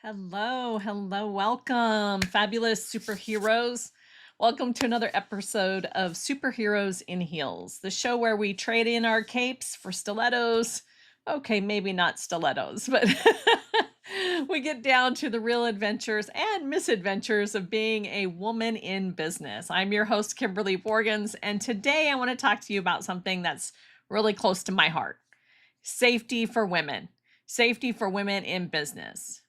Hello, welcome, fabulous superheroes. Welcome to another episode of Superheroes in Heels, the show where we trade in our capes for stilettos. Okay, maybe not stilettos, but we get down to the real adventures and misadventures of being a woman in business. I'm your host, Kimberly Borgens, and today I want to talk to you about something that's really close to my heart: safety for women, safety for women in business.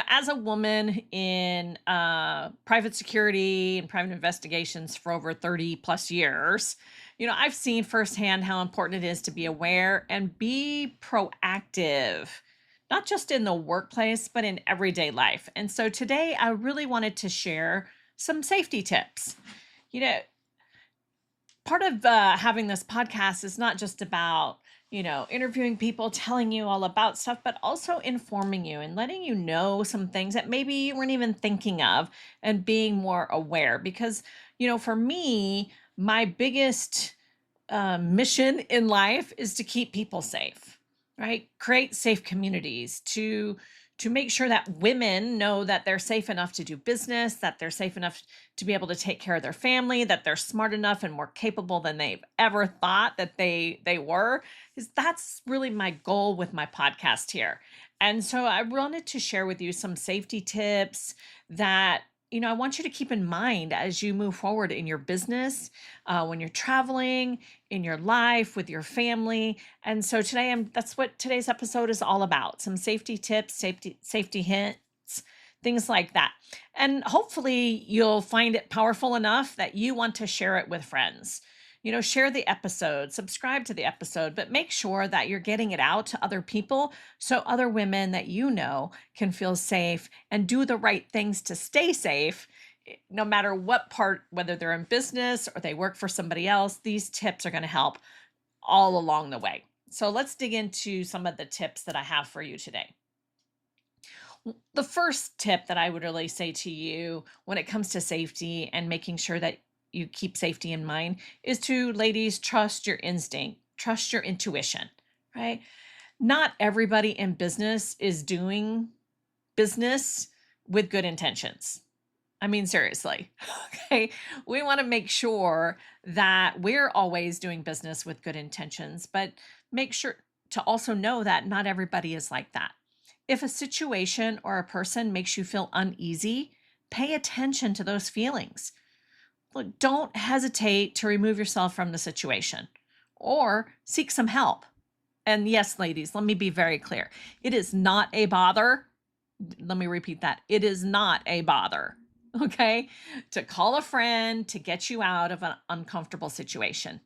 As a woman in private security and private investigations for over 30 plus years, I've seen firsthand how important it is to be aware and be proactive, not just in the workplace, but in everyday life. And so today I really wanted to share some safety tips. You know, Part of having this podcast is not just about interviewing people, telling you all about stuff, but also informing you and letting you know some things that maybe you weren't even thinking of, and being more aware. Because for me, my biggest mission in life is to keep people safe, right? Create safe communities to make sure that women know that they're safe enough to do business, that they're safe enough to be able to take care of their family, that they're smart enough and more capable than they've ever thought that they were. Is That's really my goal with my podcast here. And so I wanted to share with you some safety tips that I want you to keep in mind as you move forward in your business, when you're traveling, in your life, with your family. And so that's what today's episode is all about: some safety tips, safety hints, things like that. And hopefully you'll find it powerful enough that you want to share it with friends. Share the episode, subscribe to the episode, but make sure that you're getting it out to other people so other women that can feel safe and do the right things to stay safe, no matter what part, whether they're in business or they work for somebody else. These tips are going to help all along the way. So let's dig into some of the tips that I have for you today. The first tip that I would really say to you when it comes to safety and making sure that you keep safety in mind is to, ladies, trust your instinct, trust your intuition, right? Not everybody in business is doing business with good intentions. I mean, seriously, okay? We want to make sure that we're always doing business with good intentions, but make sure to also know that not everybody is like that. If a situation or a person makes you feel uneasy, pay attention to those feelings. Look, don't hesitate to remove yourself from the situation or seek some help. And yes, ladies, let me be very clear. It is not a bother. Let me repeat that. It is not a bother, okay, to call a friend to get you out of an uncomfortable situation.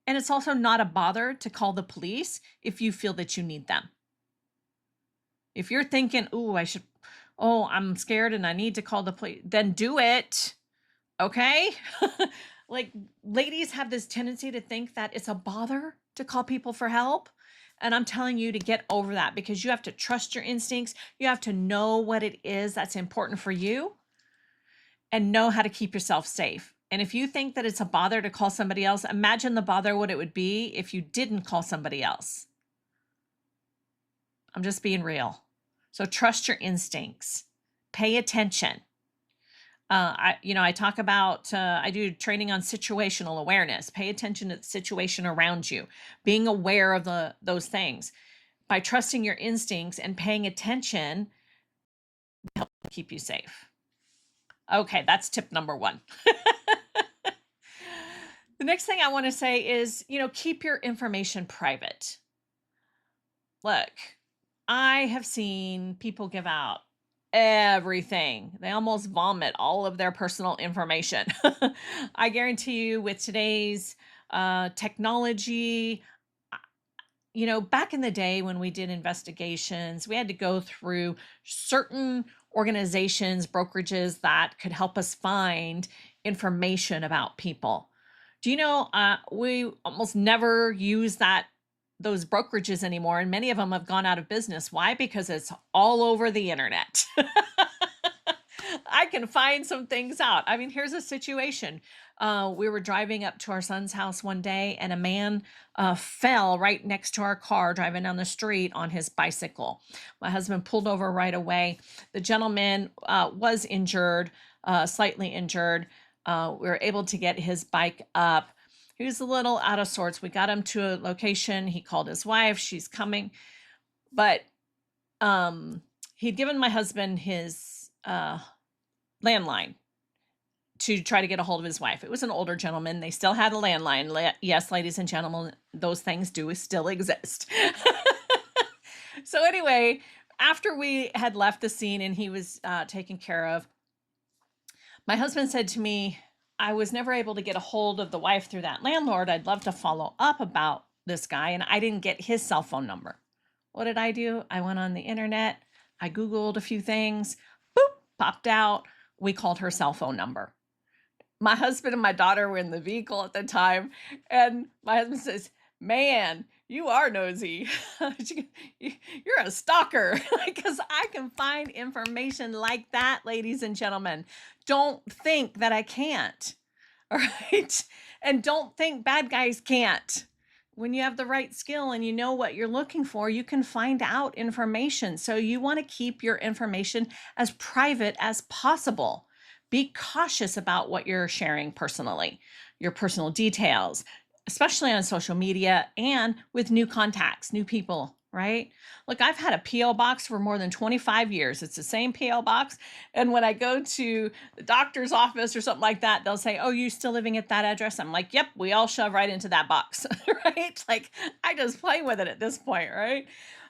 And it's also not a bother to call the police if you feel that you need them. If you're thinking, I'm scared and I need to call the police, then do it. Okay? Like, ladies have this tendency to think that it's a bother to call people for help. And I'm telling you to get over that, because you have to trust your instincts. You have to know what it is that's important for you and know how to keep yourself safe. And if you think that it's a bother to call somebody else, imagine the bother what it would be if you didn't call somebody else. I'm just being real. So trust your instincts. Pay attention. I talk about, I do training on situational awareness. Pay attention to the situation around you, being aware of those things. By trusting your instincts and paying attention, help keep you safe. Okay, that's tip number one. The next thing I want to say is, keep your information private. Look, I have seen people give out everything. They almost vomit all of their personal information. I guarantee you, with today's technology, back in the day when we did investigations, we had to go through certain organizations, brokerages that could help us find information about people. Do you know, we almost never use those brokerages anymore, and many of them have gone out of business. Why? Because it's all over the internet. I can find some things out. I mean, here's a situation. We were driving up to our son's house one day, and a man fell right next to our car driving down the street on his bicycle. My husband pulled over right away. The gentleman was injured, slightly injured. We were able to get his bike up. He was a little out of sorts. We got him to a location. He called his wife. She's coming. But he'd given my husband his landline to try to get a hold of his wife. It was an older gentleman. They still had a landline. Yes, ladies and gentlemen, those things do still exist. So anyway, after we had left the scene and he was taken care of, my husband said to me, I was never able to get a hold of the wife through that landlord. I'd love to follow up about this guy, and I didn't get his cell phone number. What did I do? I went on the internet. I Googled a few things. Boop, popped out. We called her cell phone number. My husband and my daughter were in the vehicle at the time, and my husband says, man, you are nosy. You're a stalker, because I can find information like that, ladies and gentlemen. Don't think that I can't, all right? And don't think bad guys can't. When you have the right skill and you know what you're looking for, you can find out information. So you want to keep your information as private as possible. Be cautious about what you're sharing personally, your personal details, especially on social media and with new contacts, new people, right? Look, I've had a P.O. box for more than 25 years. It's the same P.O. box. And when I go to the doctor's office or something like that, they'll say, oh, you still living at that address? I'm like, yep, we all shove right into that box, right? Like, I just play with it at this point, right?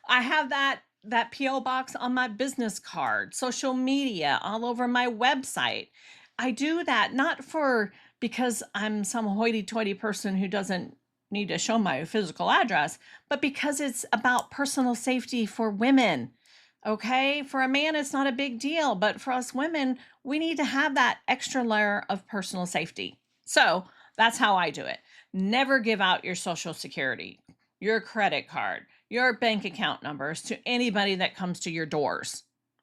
I have that P.O. box on my business card, social media, all over my website. I do that not because I'm some hoity-toity person who doesn't need to show my physical address, but because it's about personal safety for women. Okay, for a man, it's not a big deal, but for us women, we need to have that extra layer of personal safety. So that's how I do it. Never give out your social security, your credit card, your bank account numbers to anybody that comes to your doors.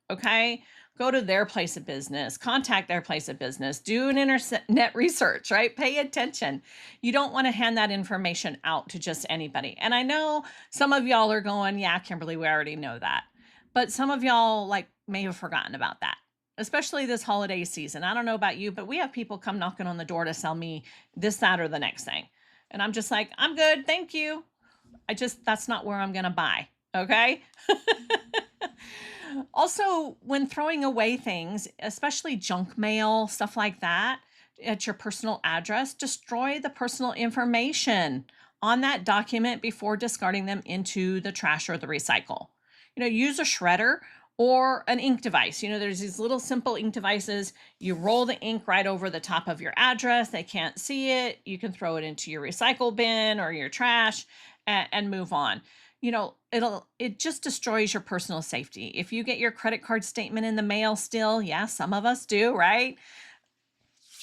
Okay, go to their place of business, contact their place of business, do an internet research, right? Pay attention. You don't want to hand that information out to just anybody. And I know some of y'all are going, yeah, Kimberly, we already know that. But some of y'all may have forgotten about that, especially this holiday season. I don't know about you, but we have people come knocking on the door to sell me this, that, or the next thing. And I'm just like, I'm good, thank you. That's not where I'm going to buy, okay? Also, when throwing away things, especially junk mail, stuff like that, at your personal address, destroy the personal information on that document before discarding them into the trash or the recycle. Use a shredder or an ink device. There's these little simple ink devices. You roll the ink right over the top of your address. They can't see it. You can throw it into your recycle bin or your trash and move on. It just destroys your personal safety. If you get your credit card statement in the mail still, yeah, some of us do, right?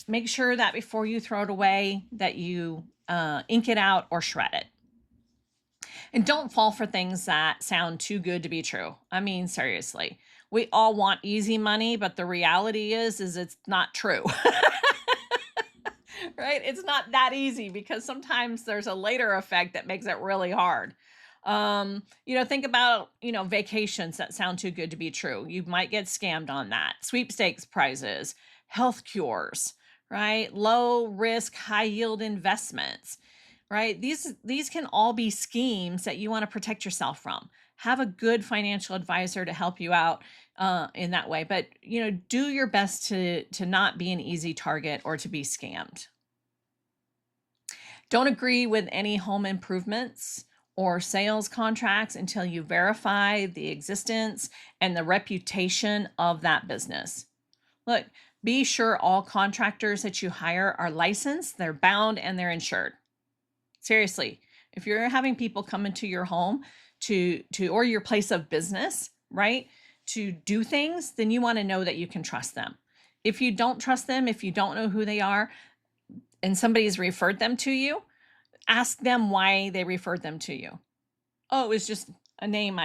Make sure that before you throw it away that you ink it out or shred it. And don't fall for things that sound too good to be true. I mean, seriously, we all want easy money, but the reality is it's not true. Right? It's not that easy because sometimes there's a later effect that makes it really hard. Think about, vacations that sound too good to be true. You might get scammed on that. Sweepstakes prizes, health cures, right? Low risk, high yield investments, right? These can all be schemes that you want to protect yourself from. Have a good financial advisor to help you out in that way. But, do your best to not be an easy target or to be scammed. Don't agree with any home improvements or sales contracts until you verify the existence and the reputation of that business. Look, be sure all contractors that you hire are licensed, they're bound, and they're insured. Seriously, if you're having people come into your home or your place of business, right, to do things, then you want to know that you can trust them. If you don't trust them, if you don't know who they are, and somebody's referred them to you, ask them why they referred them to you. Oh, it was just a name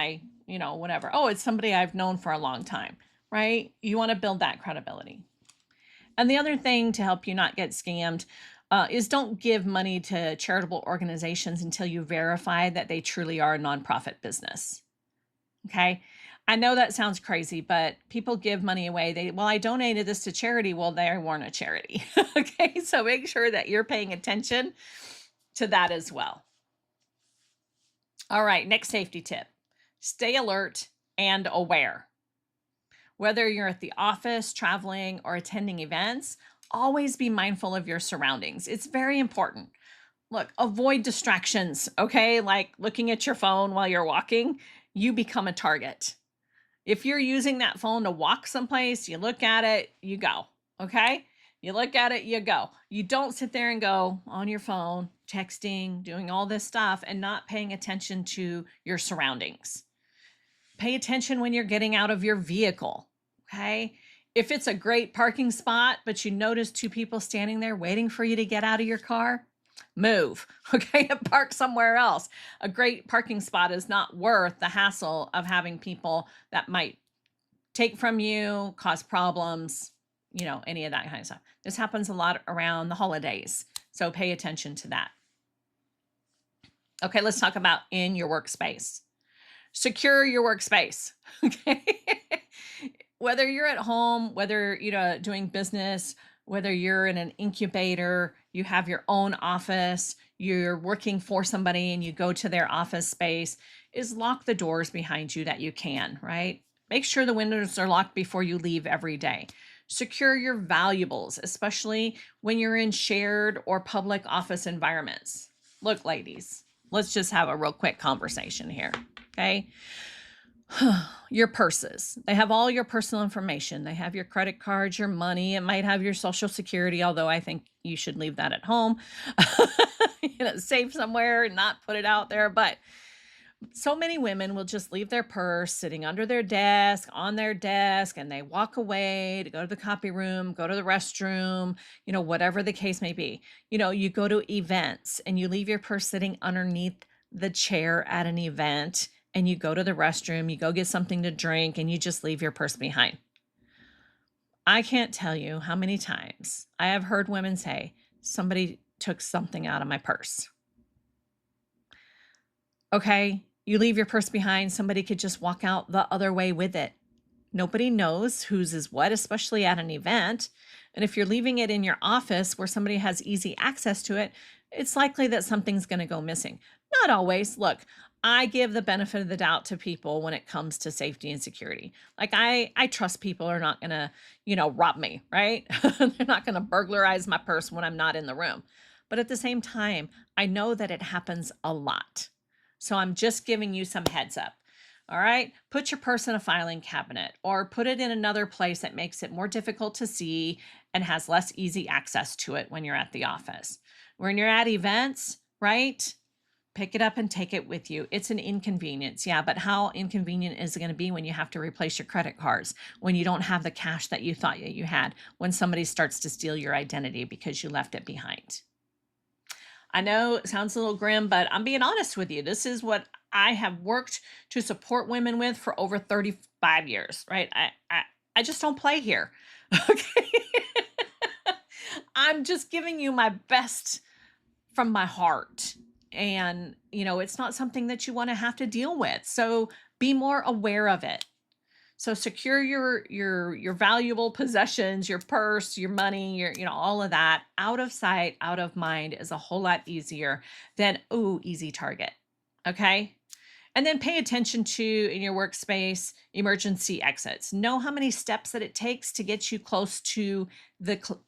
whatever. Oh, it's somebody I've known for a long time. right? You want to build that credibility. And the other thing to help you not get scammed is don't give money to charitable organizations until you verify that they truly are a nonprofit business. Okay. I know that sounds crazy, but people give money away. Well, I donated this to charity. Well, they weren't a charity. Okay. So make sure that you're paying attention to that as well. All right. Next safety tip, stay alert and aware. Whether you're at the office, traveling, or attending events, always be mindful of your surroundings. It's very important. Look, avoid distractions, okay? Like looking at your phone while you're walking, you become a target. If you're using that phone to walk someplace, you look at it, you go, okay? You look at it, you go. You don't sit there and go on your phone, texting, doing all this stuff, and not paying attention to your surroundings. Pay attention when you're getting out of your vehicle, okay? If it's a great parking spot, but you notice two people standing there waiting for you to get out of your car, move, okay, and park somewhere else. A great parking spot is not worth the hassle of having people that might take from you, cause problems, any of that kind of stuff. This happens a lot around the holidays, so pay attention to that. Okay, let's talk about in your workspace. Secure your workspace, okay? Whether you're at home, whether doing business, whether you're in an incubator, you have your own office, you're working for somebody and you go to their office space, is lock the doors behind you that you can, right? Make sure the windows are locked before you leave every day. Secure your valuables, especially when you're in shared or public office environments. Look, ladies, let's just have a real quick conversation here, okay? Your purses, they have all your personal information. They have your credit cards, your money. It might have your social security, although I think you should leave that at home, safe somewhere and not put it out there. But so many women will just leave their purse sitting under their desk, on their desk, and they walk away to go to the copy room, go to the restroom, whatever the case may be. You go to events and you leave your purse sitting underneath the chair at an event, and you go to the restroom, you go get something to drink, and you just leave your purse behind. I can't tell you how many times I have heard women say, somebody took something out of my purse. Okay, you leave your purse behind, somebody could just walk out the other way with it. Nobody knows whose is what, especially at an event. And if you're leaving it in your office where somebody has easy access to it, it's likely that something's going to go missing. Not always. Look, I give the benefit of the doubt to people when it comes to safety and security. Like I trust people are not going to, rob me, right? They're not going to burglarize my purse when I'm not in the room. But at the same time, I know that it happens a lot. So I'm just giving you some heads up. All right. Put your purse in a filing cabinet or put it in another place that makes it more difficult to see and has less easy access to it when you're at the office. When you're at events, right? Pick it up and take it with you. It's an inconvenience. Yeah, but how inconvenient is it going to be when you have to replace your credit cards, when you don't have the cash that you thought you had, when somebody starts to steal your identity because you left it behind? I know it sounds a little grim, but I'm being honest with you. This is what I have worked to support women with for over 35 years, right? I just don't play here. Okay. I'm just giving you my best from my heart. And, it's not something that you want to have to deal with. So be more aware of it. So secure your valuable possessions, your purse, your money, your, all of that out of sight, out of mind is a whole lot easier than, easy target. Okay. And then pay attention to, in your workspace, emergency exits. Know how many steps that it takes to get you close to the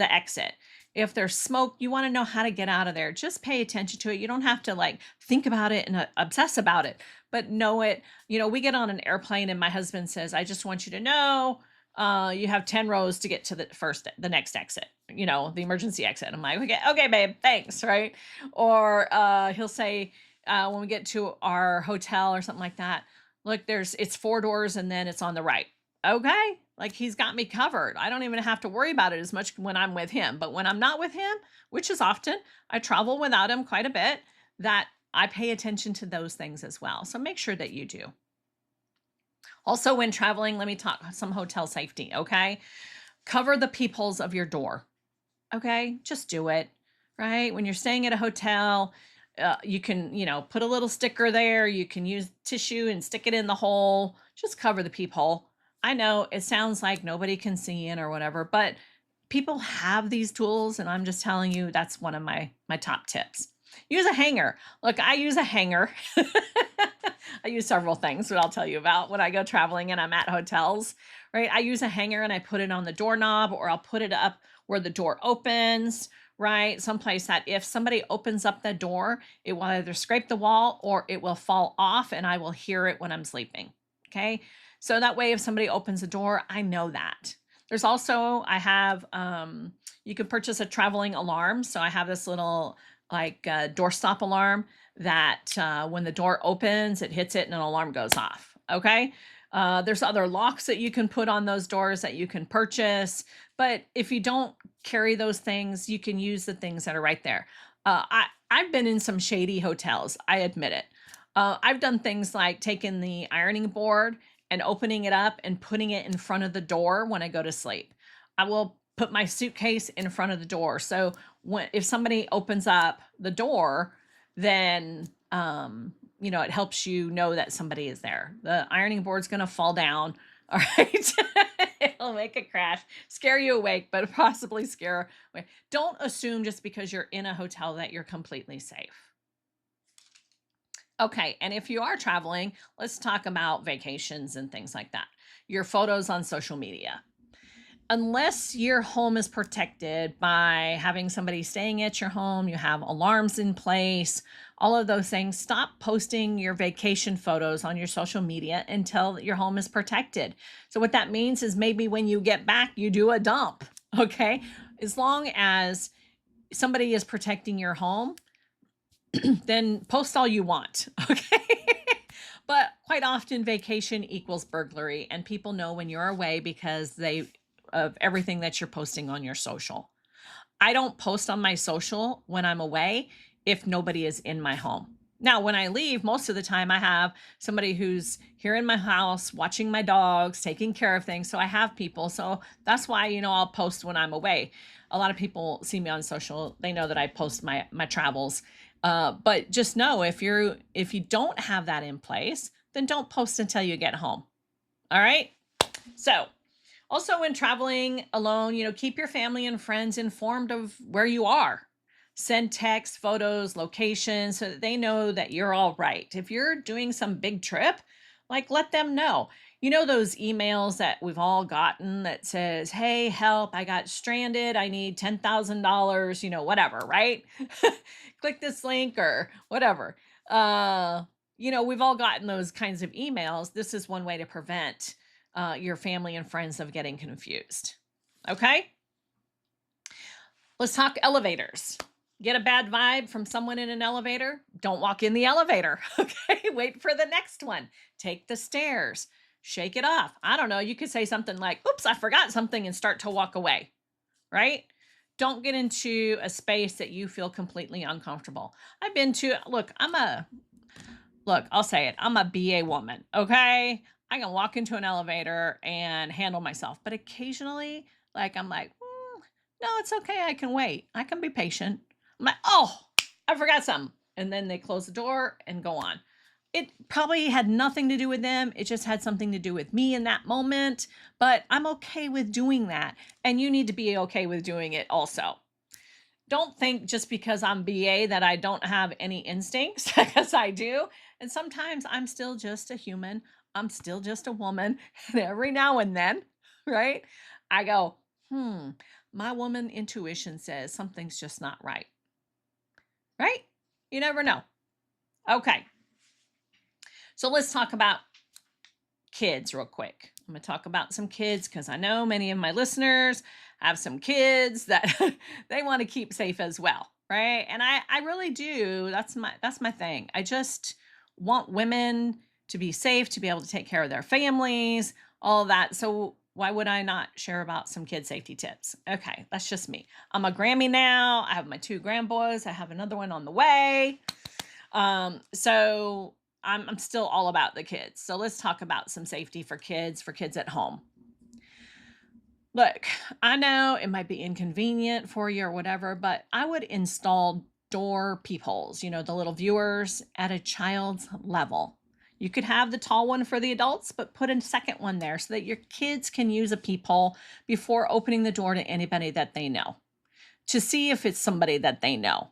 exit. If there's smoke, you want to know how to get out of there. Just pay attention to it. You don't have to think about it and obsess about it, but know it. We get on an airplane and my husband says, I just want you to know you have 10 rows to get to the next exit, the emergency exit. I'm like, okay, babe, thanks, right? Or he'll say, when we get to our hotel or something like that, look, it's 4 doors and then it's on the right. Okay. He's got me covered. I don't even have to worry about it as much when I'm with him. But when I'm not with him, which is often, I travel without him quite a bit, that I pay attention to those things as well. So make sure that you do. Also, when traveling, let me talk some hotel safety, okay? Cover the peepholes of your door, okay? Just do it, right? When you're staying at a hotel, you can, put a little sticker there. You can use tissue and stick it in the hole. Just cover the peephole. I know it sounds like nobody can see in or whatever, but people have these tools, and I'm just telling you that's one of my top tips. Use a hanger. Look, I use a hanger. I use several things that I'll tell you about when I go traveling and I'm at hotels, right? I use a hanger and I put it on the doorknob, or I'll put it up where the door opens, right? Someplace that if somebody opens up the door, it will either scrape the wall or it will fall off and I will hear it when I'm sleeping. Okay. So that way, if somebody opens the door, I know that. There's also, I have, you can purchase a traveling alarm. So I have this little like doorstop alarm that when the door opens, it hits it and an alarm goes off. Okay. There's other locks that you can put on those doors that you can purchase. But if you don't carry those things, you can use the things that are right there. I've been in some shady hotels. I admit it. I've done things like taking the ironing board and opening it up and putting it in front of the door when I go to sleep. I will put my suitcase in front of the door. So if somebody opens up the door, then it helps you know that somebody is there. The ironing board's going to fall down. All right. It'll make a crash, scare you awake, but possibly scare away. Don't assume just because you're in a hotel that you're completely safe. Okay, and if you are traveling, let's talk about vacations and things like that. Your photos on social media. Unless your home is protected by having somebody staying at your home, you have alarms in place, all of those things, stop posting your vacation photos on your social media until your home is protected. So what that means is maybe when you get back, you do a dump, okay? As long as somebody is protecting your home, then post all you want, okay? But quite often vacation equals burglary, and people know when you're away because of everything that you're posting on your social. I don't post on my social when I'm away if nobody is in my home. Now, when I leave, most of the time I have somebody who's here in my house, watching my dogs, taking care of things. So I have people. So that's why, I'll post when I'm away. A lot of people see me on social. They know that I post my travels. But just know if you don't have that in place, then don't post until you get home. All right. So also when traveling alone, keep your family and friends informed of where you are. Send text, photos, locations so that they know that you're all right. If you're doing some big trip, let them know. Those emails that we've all gotten that says, hey, help, I got stranded. I need $10,000, whatever, right? Click this link or whatever. We've all gotten those kinds of emails. This is one way to prevent your family and friends of getting confused. Okay? Let's talk elevators. Get a bad vibe from someone in an elevator? Don't walk in the elevator. Okay? Wait for the next one. Take the stairs. Shake it off. I don't know. You could say something like, oops, I forgot something, and start to walk away. Right? Don't get into a space that you feel completely uncomfortable. I've been to, I'll say it. I'm a BA woman. Okay? I can walk into an elevator and handle myself. But occasionally, I'm like, no, it's okay. I can wait. I can be patient. I'm like, oh, I forgot something. And then they close the door and go on. It probably had nothing to do with them. It just had something to do with me in that moment. But I'm okay with doing that. And you need to be okay with doing it also. Don't think just because I'm BA that I don't have any instincts, because I do. And sometimes I'm still just a human. I'm still just a woman. And every now and then, right, I go, my woman intuition says something's just not right. Right? You never know. Okay. So let's talk about kids real quick. I'm going to talk about some kids because I know many of my listeners have some kids that they want to keep safe as well, right? And I really do. That's my thing. I just want women to be safe, to be able to take care of their families, all of that. So why would I not share about some kid safety tips? Okay, that's just me. I'm a Grammy now. I have my 2 grandboys. I have another one on the way. So I'm still all about the kids. So let's talk about some safety for kids at home. Look, I know it might be inconvenient for you or whatever, but I would install door peepholes, the little viewers at a child's level. You could have the tall one for the adults, but put a second one there so that your kids can use a peephole before opening the door to anybody that they know to see if it's somebody that they know.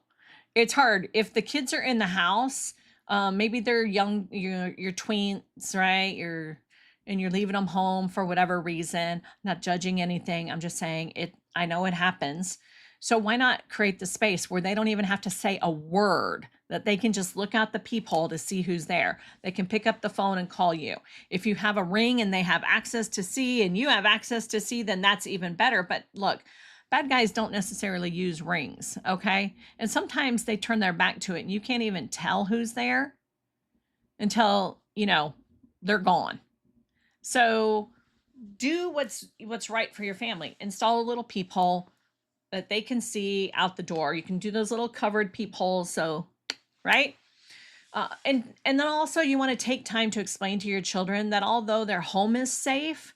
It's hard if the kids are in the house. Maybe they're young, your tweens, right? You're leaving them home for whatever reason. Not judging anything. I'm just saying it. I know it happens. So why not create the space where they don't even have to say a word, that they can just look out the peephole to see who's there. They can pick up the phone and call you. If you have a ring and they have access to see and you have access to see, then that's even better. But look, bad guys don't necessarily use rings, okay? And sometimes they turn their back to it and you can't even tell who's there until, they're gone. So do what's right for your family. Install a little peephole that they can see out the door. You can do those little covered peepholes, so right? And then also you want to take time to explain to your children that although their home is safe,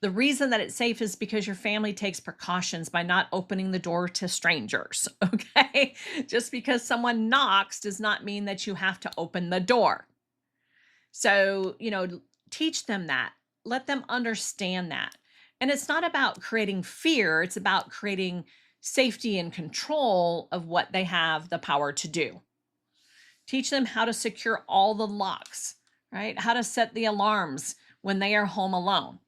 the reason that it's safe is because your family takes precautions by not opening the door to strangers, okay? Just because someone knocks does not mean that you have to open the door. So, teach them that. Let them understand that. And it's not about creating fear, it's about creating safety and control of what they have the power to do. Teach them how to secure all the locks, right? How to set the alarms when they are home alone.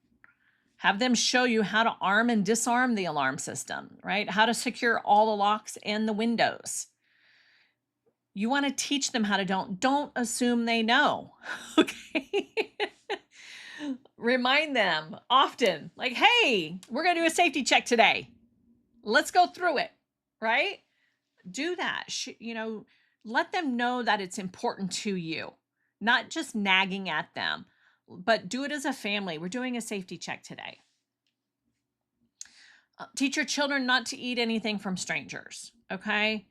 Have them show you how to arm and disarm the alarm system, right? How to secure all the locks and the windows. You want to teach them how to don't assume they know, okay? Remind them often, like, hey, we're going to do a safety check today. Let's go through it, right? Do that. Let them know that it's important to you, not just nagging at them, but do it as a family. We're doing a safety check today. Teach your children not to eat anything from strangers, okay?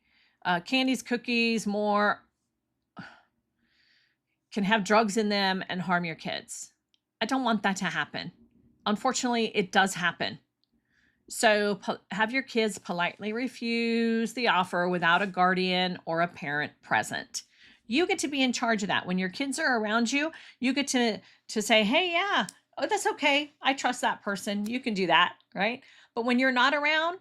Candies, cookies, more can have drugs in them and harm your kids. I don't want that to happen. Unfortunately, it does happen. So have your kids politely refuse the offer without a guardian or a parent present. You get to be in charge of that. When your kids are around you, you get to say, hey, yeah, oh, that's okay. I trust that person. You can do that, right? But when you're not around,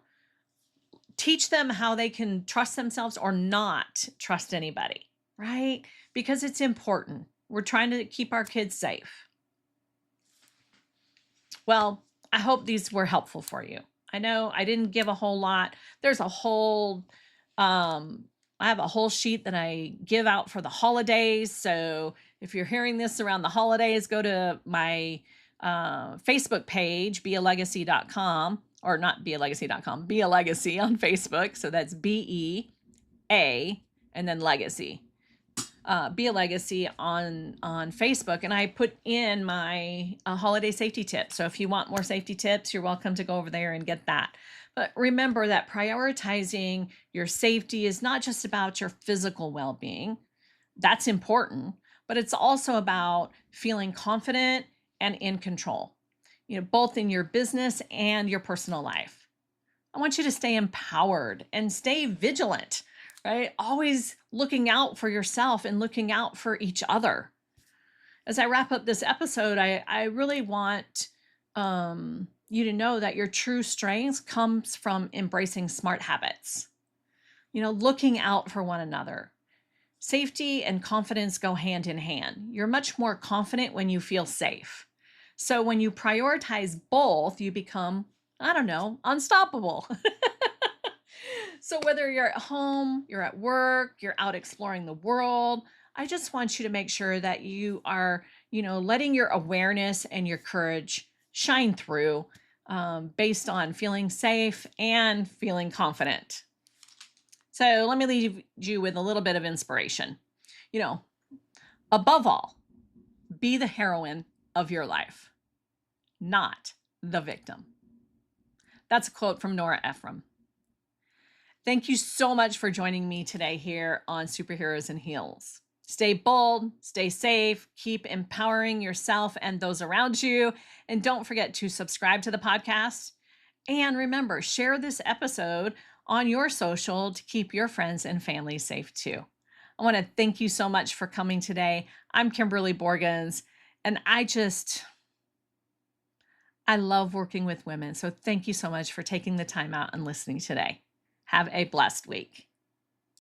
teach them how they can trust themselves or not trust anybody, right? Because it's important. We're trying to keep our kids safe. Well, I hope these were helpful for you. I know I didn't give a whole lot. There's a whole, I have a whole sheet that I give out for the holidays. So if you're hearing this around the holidays, go to my Facebook page, bealegacy.com, or not bealegacy.com, Be a Legacy on Facebook. So that's BEA and then legacy. Be a Legacy on Facebook, and I put in my holiday safety tips. So if you want more safety tips, you're welcome to go over there and get that. But remember that prioritizing your safety is not just about your physical well-being. That's important, but it's also about feeling confident and in control, both in your business and your personal life. I want you to stay empowered and stay vigilant, right? Always looking out for yourself and looking out for each other. As I wrap up this episode, I really want you to know that your true strength comes from embracing smart habits, looking out for one another. Safety and confidence go hand in hand. You're much more confident when you feel safe. So when you prioritize both, you become, unstoppable. So whether you're at home, you're at work, you're out exploring the world, I just want you to make sure that you are, letting your awareness and your courage shine through based on feeling safe and feeling confident. So let me leave you with a little bit of inspiration. Above all, be the heroine of your life, not the victim. That's a quote from Nora Ephraim. Thank you so much for joining me today here on Superheroes in Heels. Stay bold, stay safe, keep empowering yourself and those around you. And don't forget to subscribe to the podcast. And remember, share this episode on your social to keep your friends and family safe too. I want to thank you so much for coming today. I'm Kimberly Borgens, and I love working with women. So thank you so much for taking the time out and listening today. Have a blessed week.